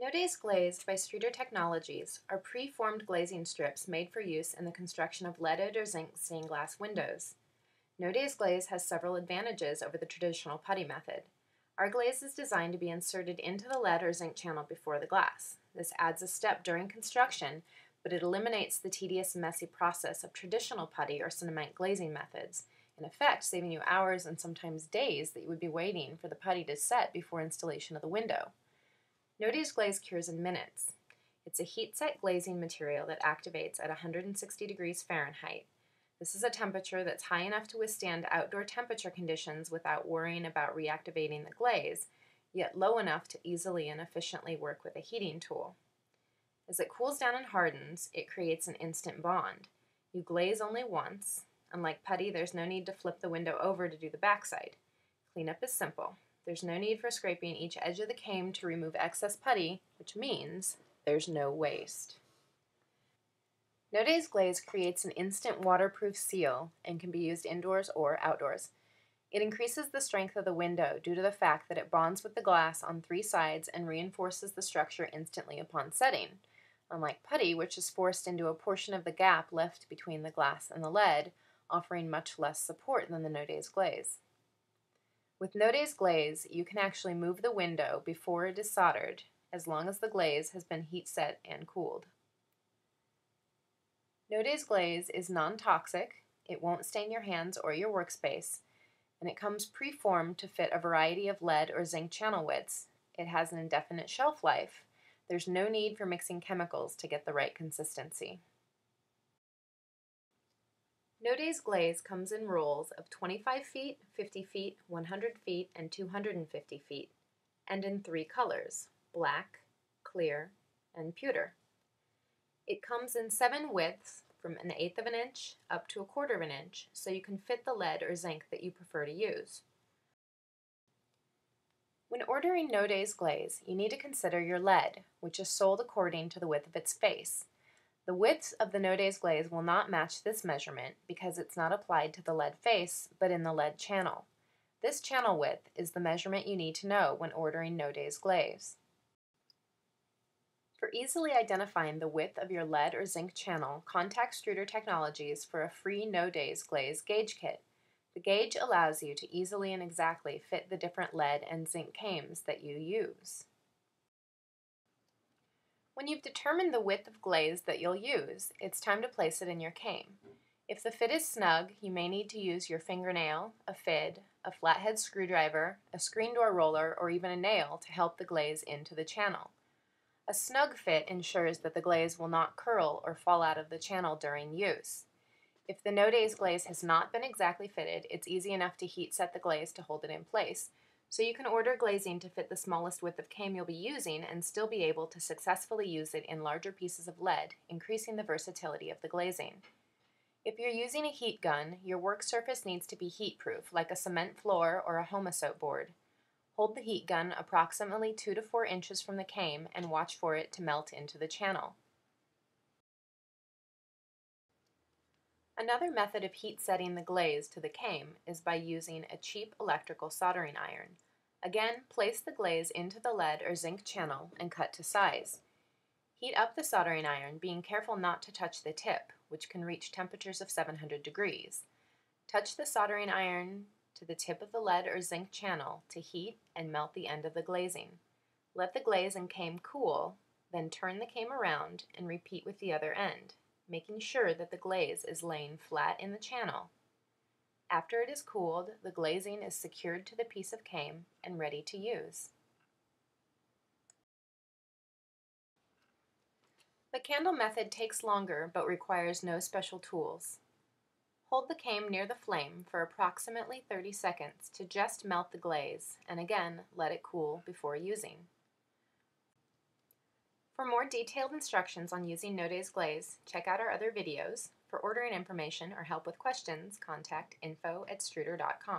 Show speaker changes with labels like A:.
A: No Days Glazed by Streeter Technologies are pre-formed glazing strips made for use in the construction of leaded or zinc stained glass windows. No Days Glaze has several advantages over the traditional putty method. Our glaze is designed to be inserted into the lead or zinc channel before the glass. This adds a step during construction, but it eliminates the tedious and messy process of traditional putty or cement glazing methods, in effect saving you hours and sometimes days that you would be waiting for the putty to set before installation of the window. No Days Glaze cures in minutes. It's a heat-set glazing material that activates at 160 degrees Fahrenheit. This is a temperature that's high enough to withstand outdoor temperature conditions without worrying about reactivating the glaze, yet low enough to easily and efficiently work with a heating tool. As it cools down and hardens, it creates an instant bond. You glaze only once. Unlike putty, there's no need to flip the window over to do the backside. Cleanup is simple. There's no need for scraping each edge of the cane to remove excess putty, which means there's no waste. No Days Glaze creates an instant waterproof seal and can be used indoors or outdoors. It increases the strength of the window due to the fact that it bonds with the glass on 3 sides and reinforces the structure instantly upon setting, unlike putty, which is forced into a portion of the gap left between the glass and the lead, offering much less support than the No Days Glaze. With No Days Glaze, you can actually move the window before it is soldered, as long as the glaze has been heat set and cooled. No Days Glaze is non-toxic, it won't stain your hands or your workspace, and it comes pre-formed to fit a variety of lead or zinc channel widths. It has an indefinite shelf life. There's no need for mixing chemicals to get the right consistency. No Days Glaze comes in rolls of 25 feet, 50 feet, 100 feet, and 250 feet, and in 3 colors: black, clear, and pewter. It comes in 7 widths from 1/8 of an inch up to 1/4 of an inch, so you can fit the lead or zinc that you prefer to use. When ordering No Days Glaze, you need to consider your lead, which is sold according to the width of its face. The width of the No Days Glaze will not match this measurement because it's not applied to the lead face, but in the lead channel. This channel width is the measurement you need to know when ordering No Days Glaze. For easily identifying the width of your lead or zinc channel, contact Streeter Technologies for a free No Days Glaze gauge kit. The gauge allows you to easily and exactly fit the different lead and zinc cames that you use. When you've determined the width of glaze that you'll use, it's time to place it in your cane. If the fit is snug, you may need to use your fingernail, a fid, a flathead screwdriver, a screen door roller, or even a nail to help the glaze into the channel. A snug fit ensures that the glaze will not curl or fall out of the channel during use. If the No Days Glaze has not been exactly fitted, it's easy enough to heat set the glaze to hold it in place, so you can order glazing to fit the smallest width of cane you'll be using and still be able to successfully use it in larger pieces of lead, increasing the versatility of the glazing. If you're using a heat gun, your work surface needs to be heat-proof, like a cement floor or a Homosoap board. Hold the heat gun approximately 2 to 4 inches from the cane and watch for it to melt into the channel. Another method of heat setting the glaze to the cane is by using a cheap electrical soldering iron. Again, place the glaze into the lead or zinc channel and cut to size. Heat up the soldering iron, being careful not to touch the tip, which can reach temperatures of 700 degrees. Touch the soldering iron to the tip of the lead or zinc channel to heat and melt the end of the glazing. Let the glaze and cane cool, then turn the cane around and repeat with the other end, making sure that the glaze is laying flat in the channel. After it is cooled, the glazing is secured to the piece of cane and ready to use. The candle method takes longer but requires no special tools. Hold the cane near the flame for approximately 30 seconds to just melt the glaze, and again, let it cool before using. For more detailed instructions on using No Days Glaze, check out our other videos. For ordering information or help with questions, contact info@streeter.com.